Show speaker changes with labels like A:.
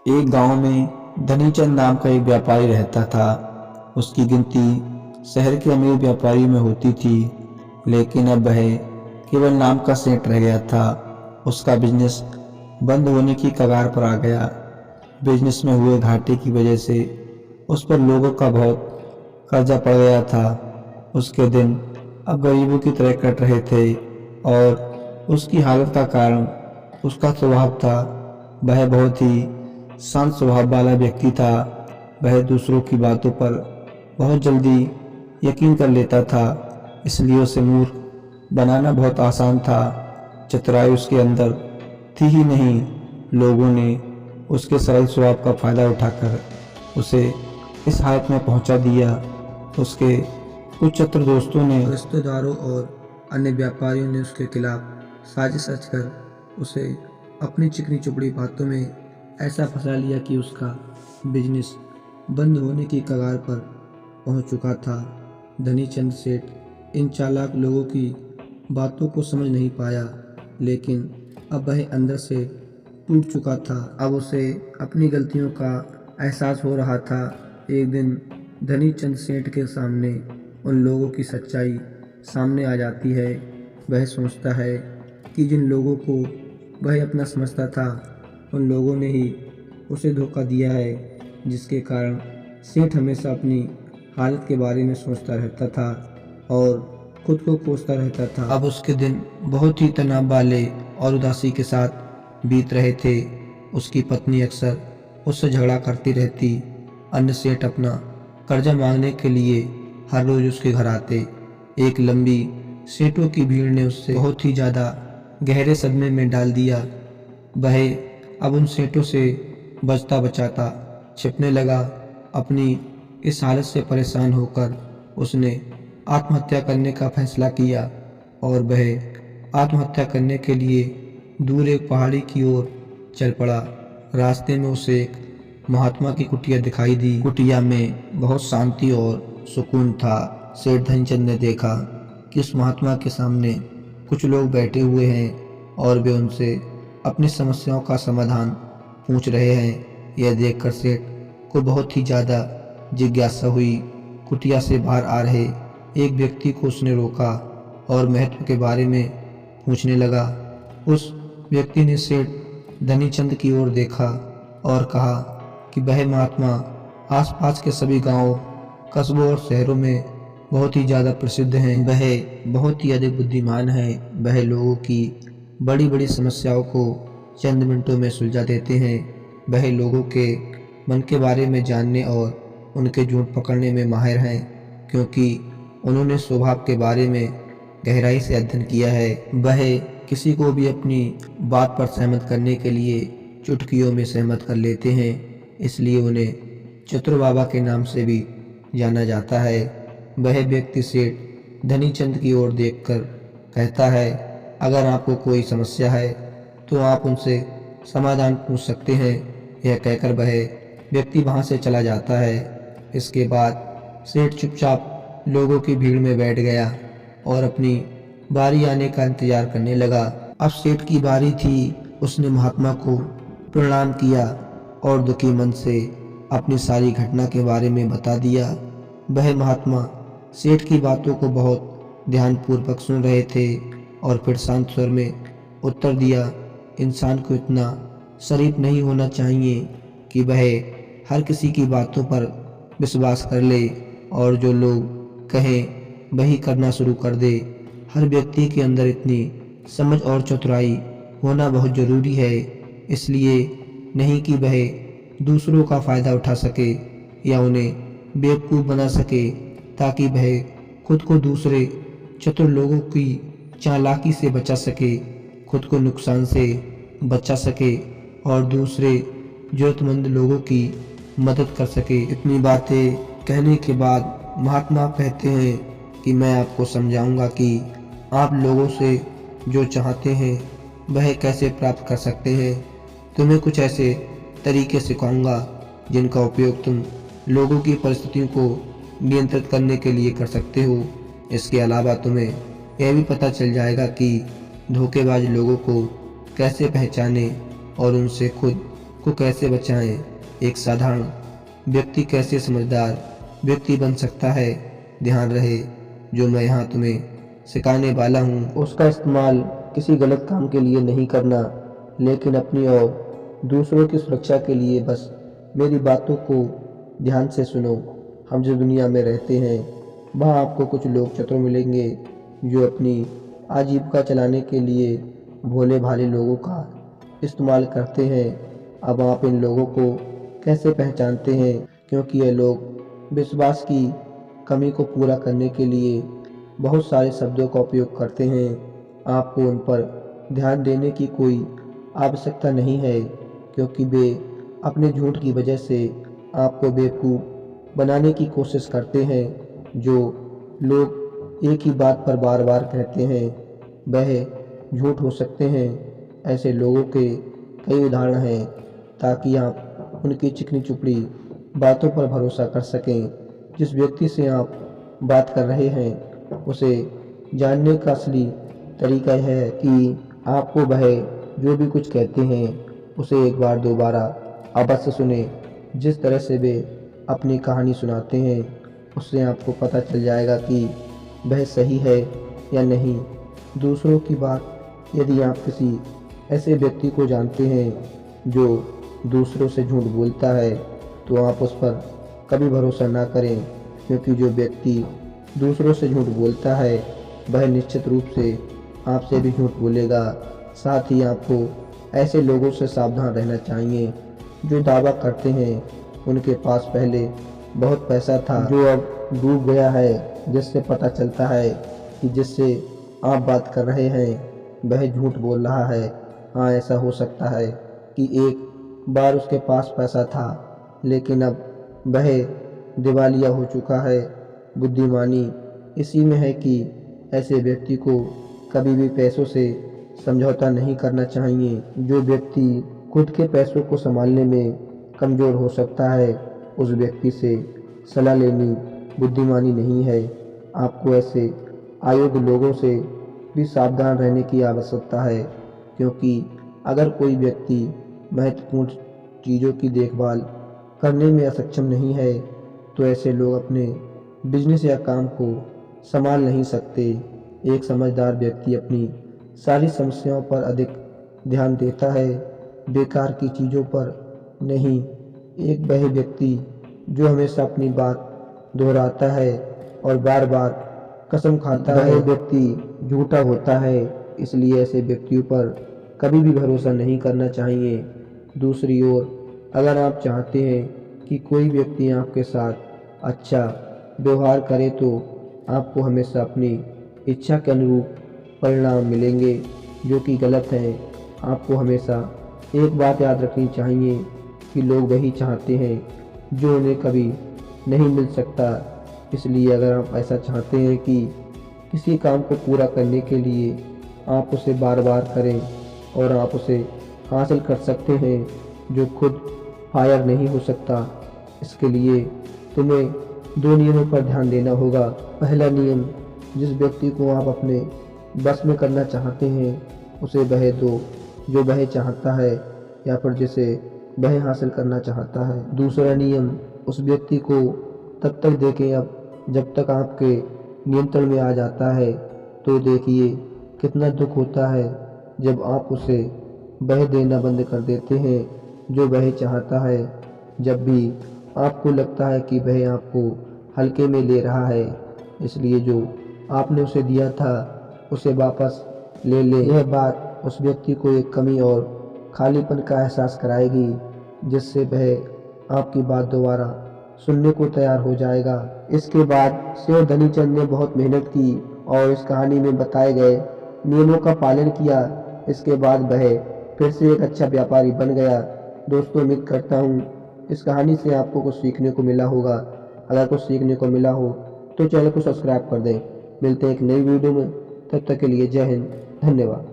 A: एक गांव में धनीचंद नाम का एक व्यापारी रहता था। उसकी गिनती शहर के अमीर व्यापारी में होती थी, लेकिन अब वह केवल नाम का सेठ रह गया था। उसका बिजनेस बंद होने की कगार पर आ गया। बिजनेस में हुए घाटे की वजह से उस पर लोगों का बहुत कर्जा पड़ गया था। उसके दिन अब गरीबों की तरह कट रहे थे और उसकी हालत का कारण उसका स्वभाव था। वह बहुत ही शांत स्वभाव वाला व्यक्ति था। वह दूसरों की बातों पर बहुत जल्दी यकीन कर लेता था, इसलिए उसे मूर्ख बनाना बहुत आसान था। चतुराई उसके अंदर थी ही नहीं। लोगों ने उसके सरल स्वभाव का फायदा उठाकर उसे इस हालत में पहुंचा दिया। उसके कुछ चतुर दोस्तों ने, रिश्तेदारों और अन्य व्यापारियों ने उसके खिलाफ साजिश रचकर उसे अपनी चिकनी चुपड़ी बातों में ऐसा फंसा लिया कि उसका बिजनेस बंद होने की कगार पर पहुंच चुका था। धनीचंद सेठ इन चालाक लोगों की बातों को समझ नहीं पाया, लेकिन अब वह अंदर से टूट चुका था। अब उसे अपनी गलतियों का एहसास हो रहा था। एक दिन धनीचंद सेठ के सामने उन लोगों की सच्चाई सामने आ जाती है। वह सोचता है कि जिन लोगों को वह अपना समझता था, उन लोगों ने ही उसे धोखा दिया है, जिसके कारण सेठ हमेशा अपनी हालत के बारे में सोचता रहता था और खुद को कोसता रहता था। अब उसके दिन बहुत ही तनाव वाले और उदासी के साथ बीत रहे थे। उसकी पत्नी अक्सर उससे झगड़ा करती रहती। अन्य सेठ अपना कर्जा मांगने के लिए हर रोज उसके घर आते। एक लंबी सेठों की भीड़ ने उससे बहुत ही ज़्यादा गहरे सदमे में डाल दिया। वह अब उन सेठों से बचता बचाता छिपने लगा। अपनी इस हालत से परेशान होकर उसने आत्महत्या करने का फैसला किया और वह आत्महत्या करने के लिए दूर एक पहाड़ी की ओर चल पड़ा। रास्ते में उसे एक महात्मा की कुटिया दिखाई दी। कुटिया में बहुत शांति और सुकून था। सेठ धनचंद ने देखा कि उस महात्मा के सामने कुछ लोग बैठे हुए हैं और वे उनसे अपनी समस्याओं का समाधान पूछ रहे हैं। यह देखकर सेठ को बहुत ही ज़्यादा जिज्ञासा हुई। कुटिया से बाहर आ रहे एक व्यक्ति को उसने रोका और महत्व के बारे में पूछने लगा। उस व्यक्ति ने सेठ धनीचंद की ओर देखा और कहा कि वह महात्मा आसपास के सभी गांवों, कस्बों और शहरों में बहुत ही ज़्यादा प्रसिद्ध हैं। वह बहुत ही अधिक बुद्धिमान है। वह लोगों की बड़ी बड़ी समस्याओं को चंद मिनटों में सुलझा देते हैं। वह लोगों के मन के बारे में जानने और उनके झूठ पकड़ने में माहिर हैं, क्योंकि उन्होंने स्वभाव के बारे में गहराई से अध्ययन किया है। वह किसी को भी अपनी बात पर सहमत करने के लिए चुटकियों में सहमत कर लेते हैं, इसलिए उन्हें चतुर बाबा के नाम से भी जाना जाता है। वह व्यक्ति सेठ धनीचंद की ओर देखकर कहता है, अगर आपको कोई समस्या है तो आप उनसे समाधान पूछ सकते हैं। यह कहकर वह व्यक्ति वहां से चला जाता है। इसके बाद सेठ चुपचाप लोगों की भीड़ में बैठ गया और अपनी बारी आने का इंतजार करने लगा। अब सेठ की बारी थी। उसने महात्मा को प्रणाम किया और दुखी मन से अपनी सारी घटना के बारे में बता दिया। वह महात्मा सेठ की बातों को बहुत ध्यानपूर्वक सुन रहे थे और फिर शांत स्वर में उत्तर दिया, इंसान को इतना शरीफ नहीं होना चाहिए कि वह हर किसी की बातों पर विश्वास कर ले और जो लोग कहें वही करना शुरू कर दे। हर व्यक्ति के अंदर इतनी समझ और चतुराई होना बहुत ज़रूरी है, इसलिए नहीं कि वह दूसरों का फ़ायदा उठा सके या उन्हें बेवकूफ़ बना सके, ताकि वह खुद को दूसरे चतुर लोगों की चालाकी से बचा सके, खुद को नुकसान से बचा सके और दूसरे जरूरतमंद लोगों की मदद कर सके। इतनी बातें कहने के बाद महात्मा कहते हैं कि मैं आपको समझाऊंगा कि आप लोगों से जो चाहते हैं वह कैसे प्राप्त कर सकते हैं। तुम्हें कुछ ऐसे तरीके सिखाऊंगा जिनका उपयोग तुम लोगों की परिस्थितियों को नियंत्रित करने के लिए कर सकते हो। इसके अलावा तुम्हें यह भी पता चल जाएगा कि धोखेबाज लोगों को कैसे पहचाने और उनसे खुद को कैसे बचाएं, एक साधारण व्यक्ति कैसे समझदार व्यक्ति बन सकता है। ध्यान रहे, जो मैं यहाँ तुम्हें सिखाने वाला हूँ उसका इस्तेमाल किसी गलत काम के लिए नहीं करना, लेकिन अपनी और दूसरों की सुरक्षा के लिए। बस मेरी बातों को ध्यान से सुनो। हम जिस दुनिया में रहते हैं वहाँ आपको कुछ लोग चतुर मिलेंगे जो अपनी आजीविका चलाने के लिए भोले भाले लोगों का इस्तेमाल करते हैं। अब आप इन लोगों को कैसे पहचानते हैं? क्योंकि ये लोग विश्वास की कमी को पूरा करने के लिए बहुत सारे शब्दों का उपयोग करते हैं। आपको उन पर ध्यान देने की कोई आवश्यकता नहीं है, क्योंकि वे अपने झूठ की वजह से आपको बेवकूफ़ बनाने की कोशिश करते हैं। जो लोग एक ही बात पर बार बार कहते हैं वह झूठ हो सकते हैं। ऐसे लोगों के कई उदाहरण हैं, ताकि आप उनकी चिकनी चुपड़ी बातों पर भरोसा कर सकें। जिस व्यक्ति से आप बात कर रहे हैं उसे जानने का असली तरीका यह है कि आपको वह जो भी कुछ कहते हैं उसे एक बार दोबारा अवश्य सुने। जिस तरह से वे अपनी कहानी सुनाते हैं उससे आपको पता चल जाएगा कि वह सही है या नहीं। दूसरों की बात, यदि आप किसी ऐसे व्यक्ति को जानते हैं जो दूसरों से झूठ बोलता है तो आप उस पर कभी भरोसा ना करें, क्योंकि जो व्यक्ति दूसरों से झूठ बोलता है वह निश्चित रूप से आपसे भी झूठ बोलेगा। साथ ही आपको ऐसे लोगों से सावधान रहना चाहिए जो दावा करते हैं उनके पास पहले बहुत पैसा था जो अब डूब गया है, जिससे पता चलता है कि जिससे आप बात कर रहे हैं वह झूठ बोल रहा है। हाँ, ऐसा हो सकता है कि एक बार उसके पास पैसा था लेकिन अब वह दिवालिया हो चुका है। बुद्धिमानी इसी में है कि ऐसे व्यक्ति को कभी भी पैसों से समझौता नहीं करना चाहिए। जो व्यक्ति खुद के पैसों को संभालने में कमज़ोर हो सकता है उस व्यक्ति से सलाह लेनी बुद्धिमानी नहीं है। आपको ऐसे अयोग्य लोगों से भी सावधान रहने की आवश्यकता है, क्योंकि अगर कोई व्यक्ति महत्वपूर्ण चीज़ों की देखभाल करने में असक्षम नहीं है तो ऐसे लोग अपने बिजनेस या काम को संभाल नहीं सकते। एक समझदार व्यक्ति अपनी सारी समस्याओं पर अधिक ध्यान देता है, बेकार की चीज़ों पर नहीं। एक वह व्यक्ति जो हमेशा अपनी बात दोहराता है और बार बार कसम खाता है वह व्यक्ति झूठा होता है। इसलिए ऐसे व्यक्तियों पर कभी भी भरोसा नहीं करना चाहिए। दूसरी ओर, अगर आप चाहते हैं कि कोई व्यक्ति आपके साथ अच्छा व्यवहार करे तो आपको हमेशा अपनी इच्छा के अनुरूप परिणाम मिलेंगे, जो कि गलत है। आपको हमेशा एक बात याद रखनी चाहिए कि लोग वही चाहते हैं जो उन्हें कभी नहीं मिल सकता। इसलिए अगर आप ऐसा चाहते हैं कि किसी काम को पूरा करने के लिए आप उसे बार बार करें और आप उसे हासिल कर सकते हैं जो खुद फायर नहीं हो सकता, इसके लिए तुम्हें 2 नियमों पर ध्यान देना होगा। पहला नियम, जिस व्यक्ति को आप अपने बस में करना चाहते हैं उसे वह दो जो वह चाहता है या फिर जिसे वह हासिल करना चाहता है। दूसरा नियम, उस व्यक्ति को तब तक देखें जब तक आपके नियंत्रण में आ जाता है। तो देखिए कितना दुख होता है जब आप उसे वह देना बंद कर देते हैं जो वह चाहता है। जब भी आपको लगता है कि वह आपको हल्के में ले रहा है, इसलिए जो आपने उसे दिया था उसे वापस ले ले। यह बात उस व्यक्ति को एक कमी और खालीपन का एहसास कराएगी, जिससे वह आपकी बात दोबारा सुनने को तैयार हो जाएगा। इसके बाद शेर धनीचंद ने बहुत मेहनत की और इस कहानी में बताए गए नियमों का पालन किया। इसके बाद वह फिर से एक अच्छा व्यापारी बन गया। दोस्तों, उम्मीद करता हूँ इस कहानी से आपको कुछ सीखने को मिला होगा। अगर कुछ सीखने को मिला हो तो चैनल को सब्सक्राइब कर दें। मिलते हैं एक नई वीडियो में, तब तक के लिए जय हिंद, धन्यवाद।